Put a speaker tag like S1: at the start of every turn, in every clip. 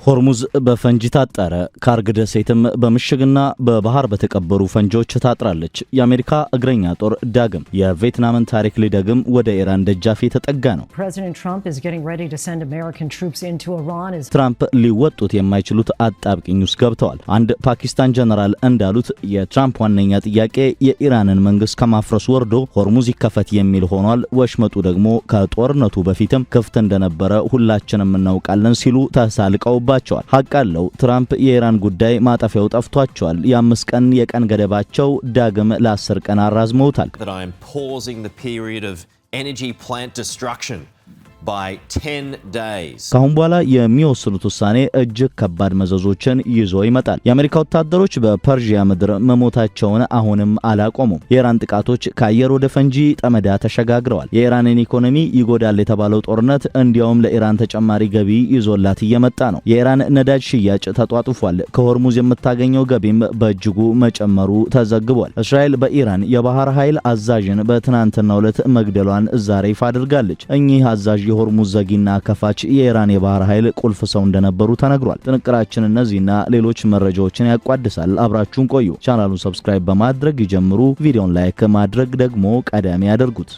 S1: ሆርሙዝ በፈንጂ ታጠረ። ካርግ ደሴትም በምሽግና በባህር በተቀበሩ ፈንጂዎች ታጥራለች። የአሜሪካ እግረኛ ጦር ዳግም የቪየትናምን ታሪክ ሊደግም ወደ ኢራን ደጃፍ የተጠጋ ነው። ትራምፕ ሊወጡት የማይችሉት አጣብቂኝ ውስጥ ገብተዋል። አንድ ፓኪስታን ጀነራል እንዳሉት የትራምፕ ዋነኛ ጥያቄ የኢራንን መንግስት ከማፍረስ ወርዶ ሆርሙዝ ይከፈት የሚል ሆኗል። ወሽመጡ ደግሞ ከጦርነቱ በፊትም ክፍት እንደነበረ ሁላችንም እናውቃለን ሲሉ ተሳልቀውባቸዋል። ሀቅ አለው። ትራምፕ የኢራን ጉዳይ ማጠፊያው ጠፍቷቸዋል። የ5 ቀን የቀን ገደባቸው ዳግም ለ10 ቀን አራዝመውታል። ካሁን በኋላ የሚወስኑት ውሳኔ እጅግ ከባድ መዘዞችን ይዞ ይመጣል። የአሜሪካ ወታደሮች በፐርሺያ ምድር መሞታቸውን አሁንም አላቆሙም። የኢራን ጥቃቶች ከአየር ወደ ፈንጂ ጠመዳ ተሸጋግረዋል። የኢራንን ኢኮኖሚ ይጎዳል የተባለው ጦርነት እንዲያውም ለኢራን ተጨማሪ ገቢ ይዞላት እየመጣ ነው። የኢራን ነዳጅ ሽያጭ ተጧጡፏል። ከሆርሙዝ የምታገኘው ገቢም በእጅጉ መጨመሩ ተዘግቧል። እስራኤል በኢራን የባህር ኃይል አዛዥን በትናንትናው ዕለት መግደሏን ዛሬ ይፋ አድርጋለች። እኚህ አዛዥ የሆርሙዝ ዘጊና ከፋች የኢራን የባህር ኃይል ቁልፍ ሰው እንደነበሩ ተነግሯል። ጥንቅራችን እነዚህና ሌሎች መረጃዎችን ያቋድሳል። አብራችሁን ቆዩ። ቻናሉን ሰብስክራይብ በማድረግ ይጀምሩ። ቪዲዮን ላይክ ማድረግ ደግሞ ቀዳሚ ያደርጉት።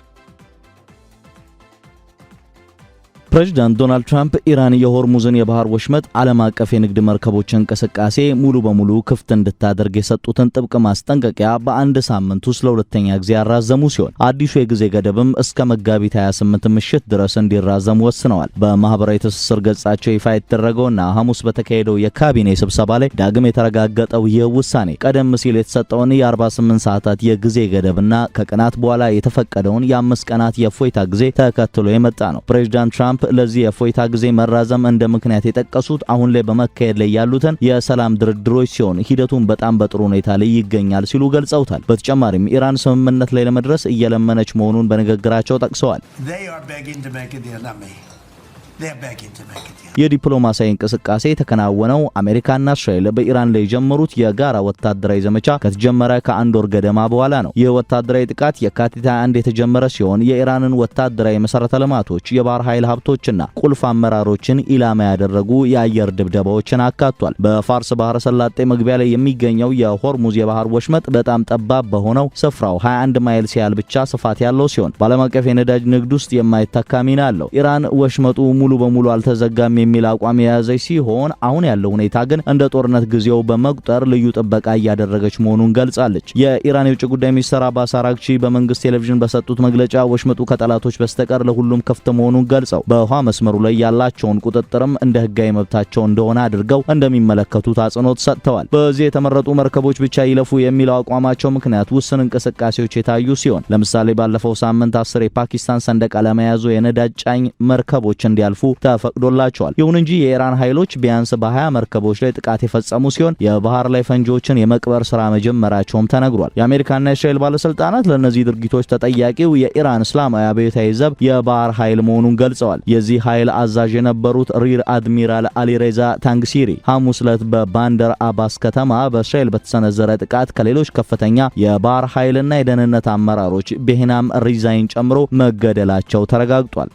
S1: ፕሬዝዳንት ዶናልድ ትራምፕ ኢራን የሆርሙዝን የባህር ወሽመጥ ዓለም አቀፍ የንግድ መርከቦች እንቅስቃሴ ሙሉ በሙሉ ክፍት እንድታደርግ የሰጡትን ጥብቅ ማስጠንቀቂያ በአንድ ሳምንት ውስጥ ለሁለተኛ ጊዜ ያራዘሙ ሲሆን አዲሱ የጊዜ ገደብም እስከ መጋቢት 28 ምሽት ድረስ እንዲራዘም ወስነዋል። በማህበራዊ ትስስር ገጻቸው ይፋ የተደረገውና ሐሙስ በተካሄደው የካቢኔ ስብሰባ ላይ ዳግም የተረጋገጠው ይህ ውሳኔ ቀደም ሲል የተሰጠውን የ48 ሰዓታት የጊዜ ገደብና ከቀናት በኋላ የተፈቀደውን የ5 ቀናት የእፎይታ ጊዜ ተከትሎ የመጣ ነው። ፕሬዝዳንት ትራምፕ ለዚህ የእፎይታ ጊዜ መራዘም እንደ ምክንያት የጠቀሱት አሁን ላይ በመካሄድ ላይ ያሉትን የሰላም ድርድሮች ሲሆን ሂደቱን በጣም በጥሩ ሁኔታ ላይ ይገኛል ሲሉ ገልጸውታል። በተጨማሪም ኢራን ስምምነት ላይ ለመድረስ እየለመነች መሆኑን በንግግራቸው ጠቅሰዋል። የዲፕሎማሲያዊ እንቅስቃሴ የተከናወነው አሜሪካና እስራኤል በኢራን ላይ የጀመሩት የጋራ ወታደራዊ ዘመቻ ከተጀመረ ከአንድ ወር ገደማ በኋላ ነው። ይህ ወታደራዊ ጥቃት የካቲት 21 የተጀመረ ሲሆን የኢራንን ወታደራዊ መሰረተ ልማቶች፣ የባህር ኃይል ሀብቶችና ቁልፍ አመራሮችን ኢላማ ያደረጉ የአየር ድብደባዎችን አካቷል። በፋርስ ባህረ ሰላጤ መግቢያ ላይ የሚገኘው የሆርሙዝ የባህር ወሽመጥ በጣም ጠባብ በሆነው ስፍራው 21 ማይል ሲያህል ብቻ ስፋት ያለው ሲሆን በዓለም አቀፍ የነዳጅ ንግድ ውስጥ የማይተካ ሚና አለው። ኢራን ወሽመጡ ሙሉ በሙሉ አልተዘጋም የሚል አቋም የያዘች ሲሆን አሁን ያለው ሁኔታ ግን እንደ ጦርነት ጊዜው በመቁጠር ልዩ ጥበቃ እያደረገች መሆኑን ገልጻለች። የኢራን የውጭ ጉዳይ ሚኒስትር አባስ አራግቺ በመንግስት ቴሌቪዥን በሰጡት መግለጫ ወሽመጡ ከጠላቶች በስተቀር ለሁሉም ክፍት መሆኑን ገልጸው በውሃ መስመሩ ላይ ያላቸውን ቁጥጥርም እንደ ህጋዊ መብታቸው እንደሆነ አድርገው እንደሚመለከቱት አጽንኦት ሰጥተዋል። በዚህ የተመረጡ መርከቦች ብቻ ይለፉ የሚለው አቋማቸው ምክንያት ውስን እንቅስቃሴዎች የታዩ ሲሆን ለምሳሌ ባለፈው ሳምንት 10 የፓኪስታን ሰንደቅ ዓላማ የያዙ የነዳጅ ጫኝ መርከቦች እንዲያልፉ ተፈቅዶላቸዋል። ይሁን እንጂ የኢራን ኃይሎች ቢያንስ በ20 መርከቦች ላይ ጥቃት የፈጸሙ ሲሆን የባህር ላይ ፈንጂዎችን የመቅበር ስራ መጀመራቸውም ተነግሯል። የአሜሪካና የእስራኤል ባለስልጣናት ለእነዚህ ድርጊቶች ተጠያቂው የኢራን እስላማዊ አብዮታዊ ዘብ የባህር ኃይል መሆኑን ገልጸዋል። የዚህ ኃይል አዛዥ የነበሩት ሪር አድሚራል አሊሬዛ ታንግሲሪ ሐሙስ ዕለት በባንደር አባስ ከተማ በእስራኤል በተሰነዘረ ጥቃት ከሌሎች ከፍተኛ የባህር ኃይልና የደህንነት አመራሮች ቤህናም ሪዛይን ጨምሮ መገደላቸው ተረጋግጧል።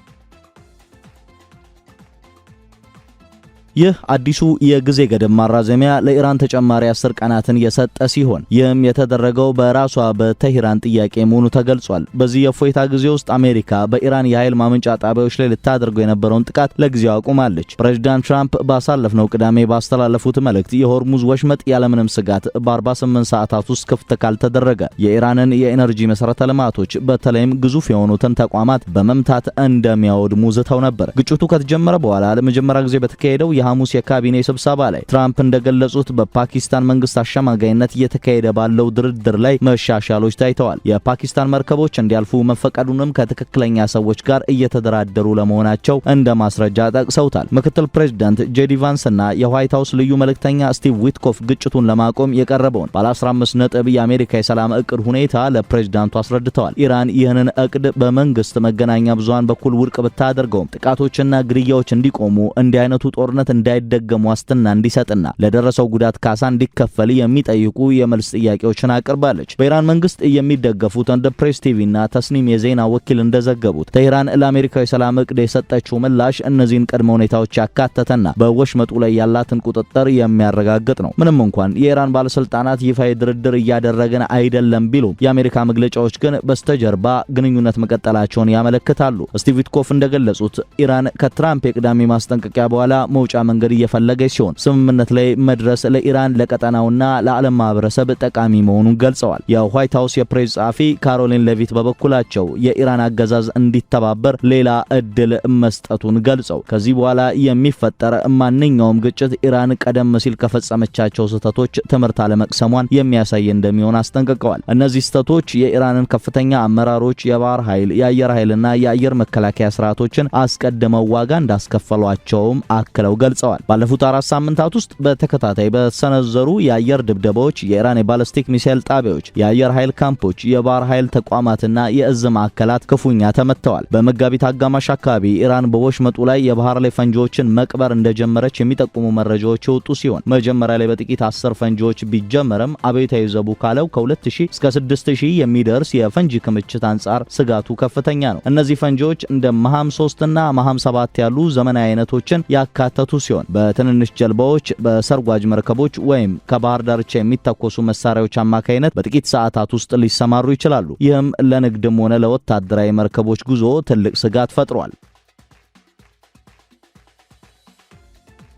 S1: ይህ አዲሱ የጊዜ ገደብ ማራዘሚያ ለኢራን ተጨማሪ 10 ቀናትን የሰጠ ሲሆን ይህም የተደረገው በራሷ በቴህራን ጥያቄ መሆኑ ተገልጿል። በዚህ የእፎይታ ጊዜ ውስጥ አሜሪካ በኢራን የኃይል ማመንጫ ጣቢያዎች ላይ ልታደርገው የነበረውን ጥቃት ለጊዜው አቁማለች። ፕሬዝዳንት ትራምፕ ባሳለፍነው ቅዳሜ ባስተላለፉት መልእክት የሆርሙዝ ወሽመጥ ያለምንም ስጋት በ48 ሰዓታት ውስጥ ክፍት ካልተደረገ የኢራንን የኤነርጂ መሰረተ ልማቶች በተለይም ግዙፍ የሆኑትን ተቋማት በመምታት እንደሚያወድሙ ዝተው ነበር። ግጭቱ ከተጀመረ በኋላ ለመጀመሪያ ጊዜ በተካሄደው የሐሙስ የካቢኔ ስብሰባ ላይ ትራምፕ እንደገለጹት በፓኪስታን መንግስት አሸማጋይነት እየተካሄደ ባለው ድርድር ላይ መሻሻሎች ታይተዋል። የፓኪስታን መርከቦች እንዲያልፉ መፈቀዱንም ከትክክለኛ ሰዎች ጋር እየተደራደሩ ለመሆናቸው እንደ ማስረጃ ጠቅሰውታል። ምክትል ፕሬዝዳንት ጄዲ ቫንስ እና የዋይት ሃውስ ልዩ መልእክተኛ ስቲቭ ዊትኮፍ ግጭቱን ለማቆም የቀረበውን ባለ 15 ነጥብ የአሜሪካ የሰላም እቅድ ሁኔታ ለፕሬዝዳንቱ አስረድተዋል። ኢራን ይህንን እቅድ በመንግስት መገናኛ ብዙሃን በኩል ውድቅ ብታደርገውም ጥቃቶችና ግድያዎች እንዲቆሙ እንዲህ አይነቱ ጦርነት እንዳይደገም ዋስትና እንዲሰጥና ለደረሰው ጉዳት ካሳ እንዲከፈል የሚጠይቁ የመልስ ጥያቄዎችን አቅርባለች። በኢራን መንግስት የሚደገፉት እንደ ፕሬስ ቲቪና ተስኒም የዜና ወኪል እንደዘገቡት ቴህራን ለአሜሪካዊ ሰላም እቅድ የሰጠችው ምላሽ እነዚህን ቅድመ ሁኔታዎች ያካተተና በወሽመጡ ላይ ያላትን ቁጥጥር የሚያረጋግጥ ነው። ምንም እንኳን የኢራን ባለስልጣናት ይፋዊ ድርድር እያደረገን አይደለም ቢሉም የአሜሪካ መግለጫዎች ግን በስተጀርባ ግንኙነት መቀጠላቸውን ያመለክታሉ። ስቲቭ ዊትኮፍ እንደገለጹት ኢራን ከትራምፕ የቅዳሜ ማስጠንቀቂያ በኋላ መውጫ መንገድ እየፈለገች ሲሆን ስምምነት ላይ መድረስ ለኢራን ለቀጠናውና ለዓለም ማህበረሰብ ጠቃሚ መሆኑን ገልጸዋል። የዋይት ሃውስ የፕሬስ ጸሐፊ ካሮሊን ሌቪት በበኩላቸው የኢራን አገዛዝ እንዲተባበር ሌላ እድል መስጠቱን ገልጸው ከዚህ በኋላ የሚፈጠር ማንኛውም ግጭት ኢራን ቀደም ሲል ከፈጸመቻቸው ስህተቶች ትምህርት አለመቅሰሟን የሚያሳይ እንደሚሆን አስጠንቅቀዋል። እነዚህ ስህተቶች የኢራንን ከፍተኛ አመራሮች፣ የባህር ኃይል፣ የአየር ኃይልና የአየር መከላከያ ስርዓቶችን አስቀድመው ዋጋ እንዳስከፈሏቸውም አክለው ገልጸዋል። ባለፉት 4 ሳምንታት ውስጥ በተከታታይ በሰነዘሩ የአየር ድብደባዎች የኢራን የባለስቲክ ሚሳኤል ጣቢያዎች፣ የአየር ኃይል ካምፖች፣ የባህር ኃይል ተቋማትና የእዝ ማዕከላት ክፉኛ ተመተዋል። በመጋቢት አጋማሽ አካባቢ ኢራን በወሽመጡ ላይ የባህር ላይ ፈንጂዎችን መቅበር እንደጀመረች የሚጠቁሙ መረጃዎች የወጡ ሲሆን መጀመሪያ ላይ በጥቂት 10 ፈንጂዎች ቢጀመርም አብዮታዊ ዘቡ ካለው ከ2000 እስከ 6000 የሚደርስ የፈንጂ ክምችት አንጻር ስጋቱ ከፍተኛ ነው። እነዚህ ፈንጂዎች እንደ መሃም 3 እና መሃም 7 ያሉ ዘመናዊ አይነቶችን ያካተቱ ሲሆን በትንንሽ ጀልባዎች፣ በሰርጓጅ መርከቦች ወይም ከባህር ዳርቻ የሚተኮሱ መሳሪያዎች አማካይነት በጥቂት ሰዓታት ውስጥ ሊሰማሩ ይችላሉ። ይህም ለንግድም ሆነ ለወታደራዊ መርከቦች ጉዞ ትልቅ ስጋት ፈጥሯል።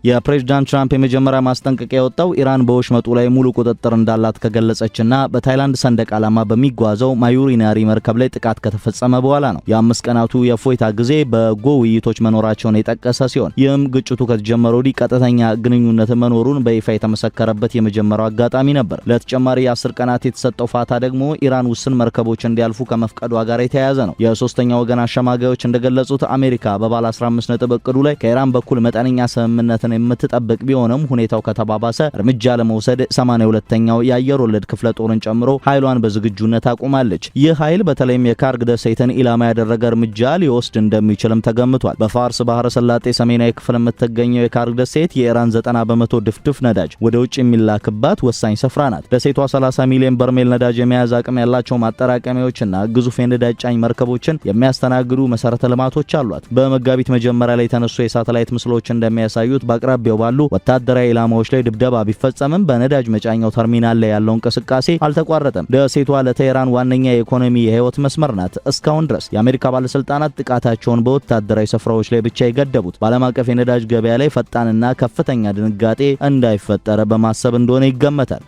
S1: የፕሬዝዳንት ትራምፕ የመጀመሪያ ማስጠንቀቂያ የወጣው ኢራን በወሽመጡ ላይ ሙሉ ቁጥጥር እንዳላት ከገለጸችና በታይላንድ ሰንደቅ ዓላማ በሚጓዘው ማዩሪናሪ መርከብ ላይ ጥቃት ከተፈጸመ በኋላ ነው። የ5 ቀናቱ የእፎይታ ጊዜ በጎ ውይይቶች መኖራቸውን የጠቀሰ ሲሆን ይህም ግጭቱ ከተጀመረ ወዲህ ቀጥተኛ ግንኙነት መኖሩን በይፋ የተመሰከረበት የመጀመሪያው አጋጣሚ ነበር። ለተጨማሪ የ10 ቀናት የተሰጠው ፋታ ደግሞ ኢራን ውስን መርከቦች እንዲያልፉ ከመፍቀዷ ጋር የተያያዘ ነው። የሶስተኛ ወገን አሸማጋዮች እንደገለጹት አሜሪካ በባለ 15 ነጥብ እቅዱ ላይ ከኢራን በኩል መጠነኛ ስምምነትን የምትጠብቅ ቢሆንም ሁኔታው ከተባባሰ እርምጃ ለመውሰድ 82ኛው የአየር ወለድ ክፍለ ጦርን ጨምሮ ኃይሏን በዝግጁነት አቁማለች። ይህ ኃይል በተለይም የካርግ ደሴትን ኢላማ ያደረገ እርምጃ ሊወስድ እንደሚችልም ተገምቷል። በፋርስ ባህረ ሰላጤ ሰሜናዊ ክፍል የምትገኘው የካርግ ደሴት የኢራን 90% ድፍድፍ ነዳጅ ወደ ውጭ የሚላክባት ወሳኝ ስፍራ ናት። ደሴቷ 30 ሚሊዮን በርሜል ነዳጅ የመያዝ አቅም ያላቸው ማጠራቀሚያዎችና ግዙፍ የነዳጅ ጫኝ መርከቦችን የሚያስተናግዱ መሰረተ ልማቶች አሏት። በመጋቢት መጀመሪያ ላይ የተነሱ የሳተላይት ምስሎች እንደሚያሳዩት አቅራቢያው ባሉ ወታደራዊ ኢላማዎች ላይ ድብደባ ቢፈጸምም በነዳጅ መጫኛው ተርሚናል ላይ ያለው እንቅስቃሴ አልተቋረጠም። ደሴቷ ለቴህራን ዋነኛ የኢኮኖሚ የህይወት መስመር ናት። እስካሁን ድረስ የአሜሪካ ባለስልጣናት ጥቃታቸውን በወታደራዊ ስፍራዎች ላይ ብቻ የገደቡት በዓለም አቀፍ የነዳጅ ገበያ ላይ ፈጣንና ከፍተኛ ድንጋጤ እንዳይፈጠር በማሰብ እንደሆነ ይገመታል።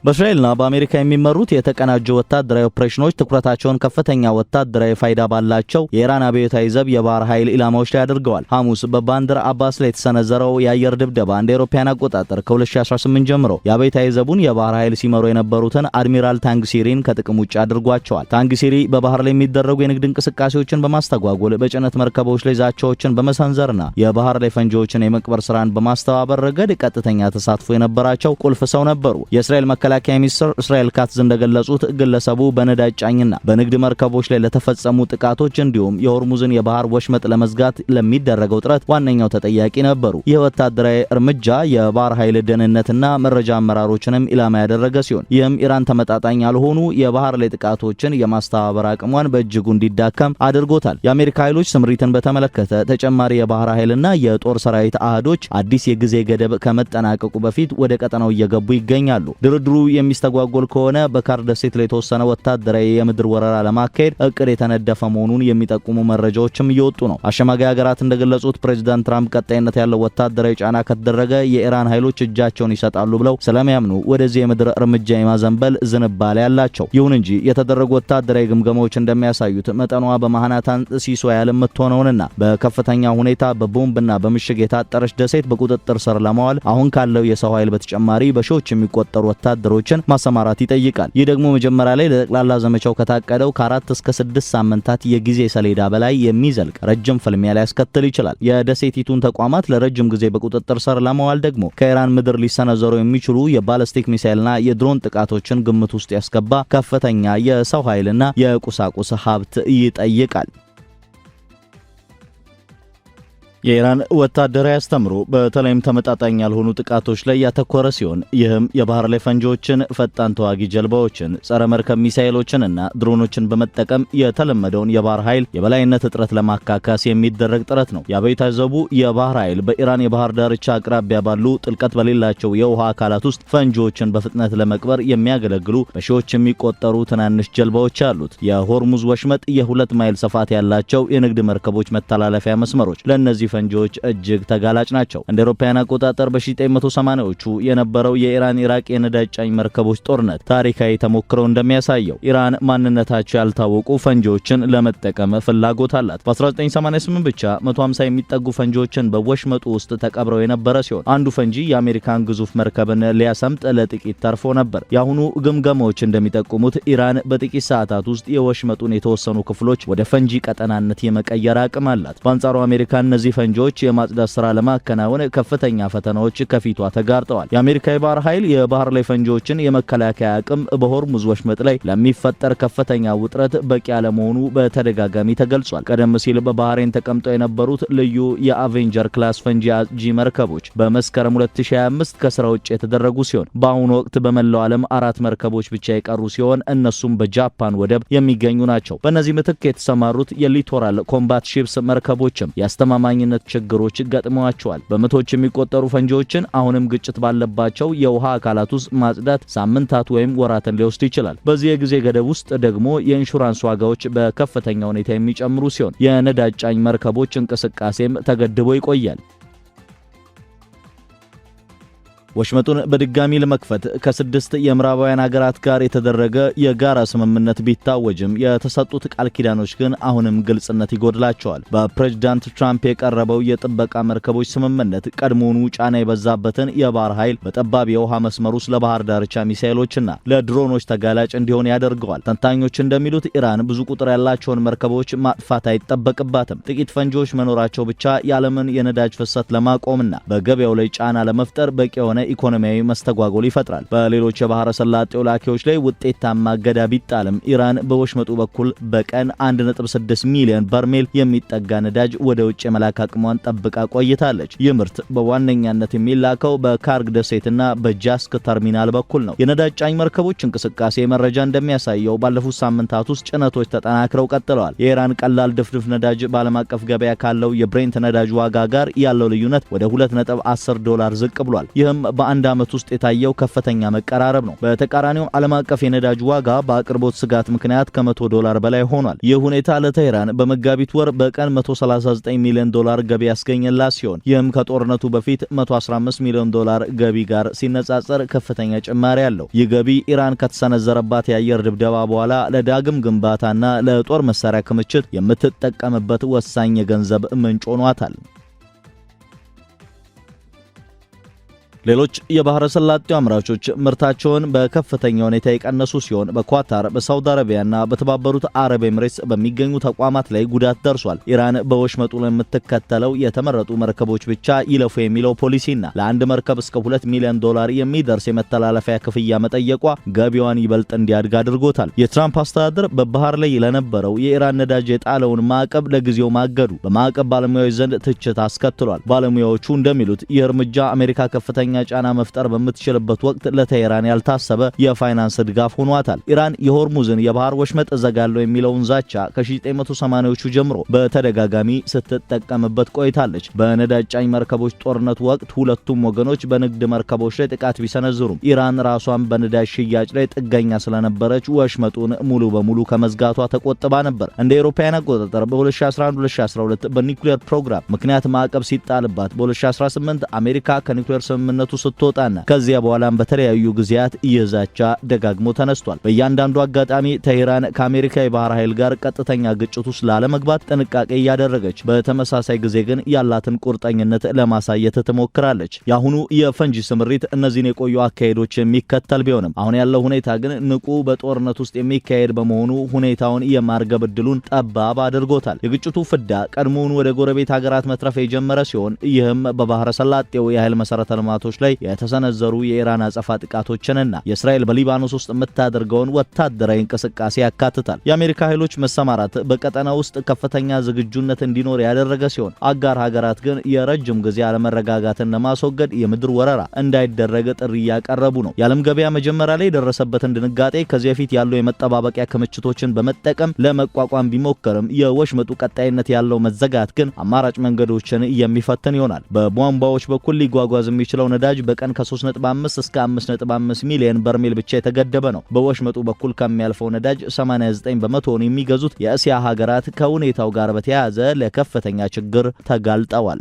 S1: በእስራኤልና በአሜሪካ የሚመሩት የተቀናጁ ወታደራዊ ኦፕሬሽኖች ትኩረታቸውን ከፍተኛ ወታደራዊ ፋይዳ ባላቸው የኢራን አብዮታዊ ዘብ የባህር ኃይል ኢላማዎች ላይ አድርገዋል። ሐሙስ በባንድር አባስ ላይ የተሰነዘረው የአየር ድብደባ እንደ አውሮፓውያን አቆጣጠር ከ2018 ጀምሮ የአብዮታዊ ዘቡን የባህር ኃይል ሲመሩ የነበሩትን አድሚራል ታንግሲሪን ከጥቅም ውጭ አድርጓቸዋል። ታንግሲሪ በባህር ላይ የሚደረጉ የንግድ እንቅስቃሴዎችን በማስተጓጎል በጭነት መርከቦች ላይ ዛቻዎችን በመሰንዘርና የባህር ላይ ፈንጂዎችን የመቅበር ስራን በማስተባበር ረገድ ቀጥተኛ ተሳትፎ የነበራቸው ቁልፍ ሰው ነበሩ። የእስራኤል መከላከያ ሚኒስትር እስራኤል ካትዝ እንደገለጹት ግለሰቡ በነዳጅ ጫኝና በንግድ መርከቦች ላይ ለተፈጸሙ ጥቃቶች እንዲሁም የሆርሙዝን የባህር ወሽመጥ ለመዝጋት ለሚደረገው ጥረት ዋነኛው ተጠያቂ ነበሩ። ይህ ወታደራዊ እርምጃ የባህር ኃይል ደህንነትና መረጃ አመራሮችንም ኢላማ ያደረገ ሲሆን ይህም ኢራን ተመጣጣኝ ያልሆኑ የባህር ላይ ጥቃቶችን የማስተባበር አቅሟን በእጅጉ እንዲዳከም አድርጎታል። የአሜሪካ ኃይሎች ስምሪትን በተመለከተ ተጨማሪ የባህር ኃይልና የጦር ሰራዊት አህዶች አዲስ የጊዜ ገደብ ከመጠናቀቁ በፊት ወደ ቀጠናው እየገቡ ይገኛሉ። ድርድሩ የሚስተጓጎል ከሆነ በካርግ ደሴት ላይ የተወሰነ ወታደራዊ የምድር ወረራ ለማካሄድ እቅድ የተነደፈ መሆኑን የሚጠቁሙ መረጃዎችም እየወጡ ነው። አሸማጋይ ሀገራት እንደገለጹት ፕሬዝዳንት ትራምፕ ቀጣይነት ያለው ወታደራዊ ጫና ከተደረገ የኢራን ኃይሎች እጃቸውን ይሰጣሉ ብለው ስለሚያምኑ ወደዚህ የምድር እርምጃ የማዘንበል ዝንባሌ ያላቸው። ይሁን እንጂ የተደረጉ ወታደራዊ ግምገማዎች እንደሚያሳዩት መጠኗ በማህናታን ሲሶ ያህል የምትሆነውንና በከፍተኛ ሁኔታ በቦምብና በምሽግ የታጠረች ደሴት በቁጥጥር ስር ለማዋል አሁን ካለው የሰው ኃይል በተጨማሪ በሺዎች የሚቆጠሩ ወታደሮችን ማሰማራት ይጠይቃል። ይህ ደግሞ መጀመሪያ ላይ ለጠቅላላ ዘመቻው ከታቀደው ከ4 እስከ 6 ሳምንታት የጊዜ ሰሌዳ በላይ የሚዘልቅ ረጅም ፍልሚያ ሊያስከትል ይችላል። የደሴቲቱን ተቋማት ለረጅም ጊዜ በቁጥጥር ስር ለማዋል ደግሞ ከኢራን ምድር ሊሰነዘሩ የሚችሉ የባለስቲክ ሚሳኤልና የድሮን ጥቃቶችን ግምት ውስጥ ያስገባ ከፍተኛ የሰው ኃይልና የቁሳቁስ ሀብት ይጠይቃል። የኢራን ወታደራዊ አስተምሮ በተለይም ተመጣጣኝ ያልሆኑ ጥቃቶች ላይ ያተኮረ ሲሆን ይህም የባህር ላይ ፈንጂዎችን፣ ፈጣን ተዋጊ ጀልባዎችን፣ ጸረ መርከብ ሚሳኤሎችንና ድሮኖችን በመጠቀም የተለመደውን የባህር ኃይል የበላይነት እጥረት ለማካካስ የሚደረግ ጥረት ነው። የአብዮታዊ ዘቡ የባህር ኃይል በኢራን የባህር ዳርቻ አቅራቢያ ባሉ ጥልቀት በሌላቸው የውሃ አካላት ውስጥ ፈንጂዎችን በፍጥነት ለመቅበር የሚያገለግሉ በሺዎች የሚቆጠሩ ትናንሽ ጀልባዎች አሉት። የሆርሙዝ ወሽመጥ የ2 ማይል ስፋት ያላቸው የንግድ መርከቦች መተላለፊያ መስመሮች ለእነዚህ ፈንጂዎች እጅግ ተጋላጭ ናቸው። እንደ አውሮፓውያን አቆጣጠር በ1980ዎቹ የነበረው የኢራን ኢራቅ የነዳጅ ጫኝ መርከቦች ጦርነት ታሪካዊ ተሞክሮ እንደሚያሳየው ኢራን ማንነታቸው ያልታወቁ ፈንጂዎችን ለመጠቀም ፍላጎት አላት። በ1988 ብቻ 150 የሚጠጉ ፈንጂዎችን በወሽመጡ ውስጥ ተቀብረው የነበረ ሲሆን አንዱ ፈንጂ የአሜሪካን ግዙፍ መርከብን ሊያሰምጥ ለጥቂት ተርፎ ነበር። የአሁኑ ግምገማዎች እንደሚጠቁሙት ኢራን በጥቂት ሰዓታት ውስጥ የወሽመጡን የተወሰኑ ክፍሎች ወደ ፈንጂ ቀጠናነት የመቀየር አቅም አላት። በአንጻሩ አሜሪካ እነዚህ ፈንጂዎች የማጽዳት ስራ ለማከናወን ከፍተኛ ፈተናዎች ከፊቷ ተጋርጠዋል። የአሜሪካ የባህር ኃይል የባህር ላይ ፈንጂዎችን የመከላከያ አቅም በሆርሙዝ ወሽመጥ ላይ ለሚፈጠር ከፍተኛ ውጥረት በቂ አለመሆኑ በተደጋጋሚ ተገልጿል። ቀደም ሲል በባህሬን ተቀምጠው የነበሩት ልዩ የአቬንጀር ክላስ ፈንጂ አጂ መርከቦች በመስከረም 2025 ከስራ ውጭ የተደረጉ ሲሆን በአሁኑ ወቅት በመላው ዓለም 4 መርከቦች ብቻ የቀሩ ሲሆን እነሱም በጃፓን ወደብ የሚገኙ ናቸው። በእነዚህ ምትክ የተሰማሩት የሊቶራል ኮምባት ሺፕስ መርከቦችም ያስተማማኝነት ችግሮች ገጥመዋቸዋል። በመቶዎች የሚቆጠሩ ፈንጂዎችን አሁንም ግጭት ባለባቸው የውሃ አካላት ውስጥ ማጽዳት ሳምንታት ወይም ወራትን ሊወስድ ይችላል። በዚህ የጊዜ ገደብ ውስጥ ደግሞ የኢንሹራንስ ዋጋዎች በከፍተኛ ሁኔታ የሚጨምሩ ሲሆን የነዳጅ ጫኝ መርከቦች እንቅስቃሴም ተገድቦ ይቆያል። ወሽመጡን በድጋሚ ለመክፈት ከ6 የምዕራባውያን ሀገራት ጋር የተደረገ የጋራ ስምምነት ቢታወጅም የተሰጡት ቃል ኪዳኖች ግን አሁንም ግልጽነት ይጎድላቸዋል። በፕሬዝዳንት ትራምፕ የቀረበው የጥበቃ መርከቦች ስምምነት ቀድሞውኑ ጫና የበዛበትን የባህር ኃይል በጠባብ የውሃ መስመር ውስጥ ለባህር ዳርቻ ሚሳኤሎችና ለድሮኖች ተጋላጭ እንዲሆን ያደርገዋል። ተንታኞች እንደሚሉት ኢራን ብዙ ቁጥር ያላቸውን መርከቦች ማጥፋት አይጠበቅባትም። ጥቂት ፈንጂዎች መኖራቸው ብቻ የዓለምን የነዳጅ ፍሰት ለማቆምና በገበያው ላይ ጫና ለመፍጠር በቂ የሆነ ኢኮኖሚያዊ መስተጓጎል ይፈጥራል። በሌሎች የባህረ ሰላጤው ላኪዎች ላይ ውጤታማ እገዳ ቢጣልም ኢራን በወሽመጡ በኩል በቀን 1.6 ሚሊዮን በርሜል የሚጠጋ ነዳጅ ወደ ውጭ የመላክ አቅሟን ጠብቃ ቆይታለች። ይህ ምርት በዋነኛነት የሚላከው በካርግ ደሴትና በጃስክ ተርሚናል በኩል ነው። የነዳጅ ጫኝ መርከቦች እንቅስቃሴ መረጃ እንደሚያሳየው ባለፉት ሳምንታት ውስጥ ጭነቶች ተጠናክረው ቀጥለዋል። የኢራን ቀላል ድፍድፍ ነዳጅ በዓለም አቀፍ ገበያ ካለው የብሬንት ነዳጅ ዋጋ ጋር ያለው ልዩነት ወደ $2.10 ዝቅ ብሏል። ይህም በአንድ ዓመት ውስጥ የታየው ከፍተኛ መቀራረብ ነው። በተቃራኒው ዓለም አቀፍ የነዳጅ ዋጋ በአቅርቦት ስጋት ምክንያት $100 በላይ ሆኗል። ይህ ሁኔታ ለቴህራን በመጋቢት ወር በቀን $139 ሚሊዮን ገቢ ያስገኘላት ሲሆን ይህም ከጦርነቱ በፊት $115 ሚሊዮን ገቢ ጋር ሲነጻጸር ከፍተኛ ጭማሪ አለው። ይህ ገቢ ኢራን ከተሰነዘረባት የአየር ድብደባ በኋላ ለዳግም ግንባታና ለጦር መሳሪያ ክምችት የምትጠቀምበት ወሳኝ የገንዘብ ምንጭ ሆኗታል። ሌሎች የባህረ ሰላጤው አምራቾች ምርታቸውን በከፍተኛ ሁኔታ የቀነሱ ሲሆን በኳታር፣ በሳውዲ አረቢያና በተባበሩት አረብ ኤምሬትስ በሚገኙ ተቋማት ላይ ጉዳት ደርሷል። ኢራን በወሽመጡ ላይ የምትከተለው የተመረጡ መርከቦች ብቻ ይለፉ የሚለው ፖሊሲና ለአንድ መርከብ እስከ $2 ሚሊዮን የሚደርስ የመተላለፊያ ክፍያ መጠየቋ ገቢዋን ይበልጥ እንዲያድግ አድርጎታል። የትራምፕ አስተዳደር በባህር ላይ ለነበረው የኢራን ነዳጅ የጣለውን ማዕቀብ ለጊዜው ማገዱ በማዕቀብ ባለሙያዎች ዘንድ ትችት አስከትሏል። ባለሙያዎቹ እንደሚሉት ይህ እርምጃ አሜሪካ ከፍተኛ ጫና መፍጠር በምትችልበት ወቅት ለቴህራን ያልታሰበ የፋይናንስ ድጋፍ ሆኗታል። ኢራን የሆርሙዝን የባህር ወሽመጥ እዘጋለሁ የሚለውን ዛቻ ከ1980ዎቹ ጀምሮ በተደጋጋሚ ስትጠቀምበት ቆይታለች። በነዳጅ ጫኝ መርከቦች ጦርነት ወቅት ሁለቱም ወገኖች በንግድ መርከቦች ላይ ጥቃት ቢሰነዝሩም ኢራን ራሷን በነዳጅ ሽያጭ ላይ ጥገኛ ስለነበረች ወሽመጡን ሙሉ በሙሉ ከመዝጋቷ ተቆጥባ ነበር። እንደ አውሮፓውያን አቆጣጠር በ2011-2012 በኒውክሌር ፕሮግራም ምክንያት ማዕቀብ ሲጣልባት በ2018 አሜሪካ ከኒውክሌር ስምምነቱ ስትወጣና ከዚያ በኋላም በተለያዩ ጊዜያት ይዛቻ ደጋግሞ ተነስቷል። በእያንዳንዱ አጋጣሚ ቴህራን ከአሜሪካ የባህር ኃይል ጋር ቀጥተኛ ግጭት ውስጥ ላለመግባት ጥንቃቄ እያደረገች፣ በተመሳሳይ ጊዜ ግን ያላትን ቁርጠኝነት ለማሳየት ትሞክራለች። የአሁኑ የፈንጂ ስምሪት እነዚህን የቆዩ አካሄዶች የሚከተል ቢሆንም አሁን ያለው ሁኔታ ግን ንቁ በጦርነት ውስጥ የሚካሄድ በመሆኑ ሁኔታውን የማርገብ ዕድሉን ጠባብ አድርጎታል። የግጭቱ ፍዳ ቀድሞውን ወደ ጎረቤት ሀገራት መትረፍ የጀመረ ሲሆን ይህም በባህረ ሰላጤው የኃይል መሰረተ ልማቶች ግዛቶች ላይ የተሰነዘሩ የኢራን አጸፋ ጥቃቶችንና የእስራኤል በሊባኖስ ውስጥ የምታደርገውን ወታደራዊ እንቅስቃሴ ያካትታል። የአሜሪካ ኃይሎች መሰማራት በቀጠናው ውስጥ ከፍተኛ ዝግጁነት እንዲኖር ያደረገ ሲሆን አጋር ሀገራት ግን የረጅም ጊዜ አለመረጋጋትን ለማስወገድ የምድር ወረራ እንዳይደረግ ጥሪ ያቀረቡ ነው። የዓለም ገበያ መጀመሪያ ላይ የደረሰበትን ድንጋጤ ከዚህ በፊት ያለው የመጠባበቂያ ክምችቶችን በመጠቀም ለመቋቋም ቢሞክርም የወሽመጡ ቀጣይነት ያለው መዘጋት ግን አማራጭ መንገዶችን የሚፈትን ይሆናል። በቧንቧዎች በኩል ሊጓጓዝ የሚችለው ነዳጅ በቀን ከ3.5 እስከ 5.5 ሚሊዮን በርሜል ብቻ የተገደበ ነው። በወሽመጡ በኩል ከሚያልፈው ነዳጅ 89 በመቶውን የሚገዙት የእስያ ሀገራት ከሁኔታው ጋር በተያያዘ ለከፍተኛ ችግር ተጋልጠዋል።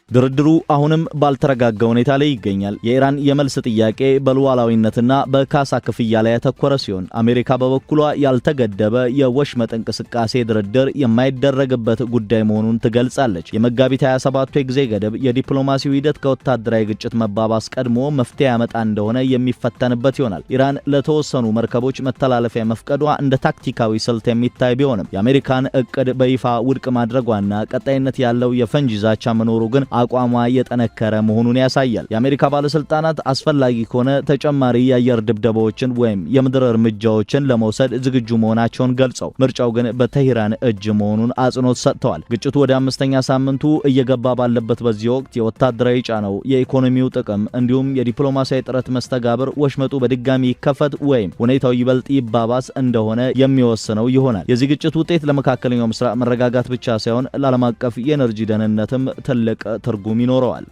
S1: ድርድሩ አሁንም ባልተረጋጋ ሁኔታ ላይ ይገኛል። የኢራን የመልስ ጥያቄ በሉዓላዊነትና በካሳ ክፍያ ላይ ያተኮረ ሲሆን አሜሪካ በበኩሏ ያልተገደበ የወሽመጥ እንቅስቃሴ ድርድር የማይደረግበት ጉዳይ መሆኑን ትገልጻለች። የመጋቢት 27ቱ የጊዜ ገደብ የዲፕሎማሲው ሂደት ከወታደራዊ ግጭት መባባስ ቀድሞ መፍትሄ ያመጣ እንደሆነ የሚፈተንበት ይሆናል። ኢራን ለተወሰኑ መርከቦች መተላለፊያ መፍቀዷ እንደ ታክቲካዊ ስልት የሚታይ ቢሆንም የአሜሪካን እቅድ በይፋ ውድቅ ማድረጓና ቀጣይነት ያለው የፈንጂ ዛቻ መኖሩ ግን አቋሟ የጠነከረ መሆኑን ያሳያል። የአሜሪካ ባለስልጣናት አስፈላጊ ከሆነ ተጨማሪ የአየር ድብደባዎችን ወይም የምድር እርምጃዎችን ለመውሰድ ዝግጁ መሆናቸውን ገልጸው ምርጫው ግን በቴህራን እጅ መሆኑን አጽንኦት ሰጥተዋል። ግጭቱ ወደ 5ኛ ሳምንቱ እየገባ ባለበት በዚህ ወቅት የወታደራዊ ጫናው፣ የኢኮኖሚው ጥቅም እንዲሁም የዲፕሎማሲያዊ ጥረት መስተጋብር ወሽመጡ በድጋሚ ይከፈት ወይም ሁኔታው ይበልጥ ይባባስ እንደሆነ የሚወስነው ይሆናል። የዚህ ግጭት ውጤት ለመካከለኛው ምስራቅ መረጋጋት ብቻ ሳይሆን ለዓለም አቀፍ የኤነርጂ ደህንነትም ትልቅ ትርጉም ይኖረዋል።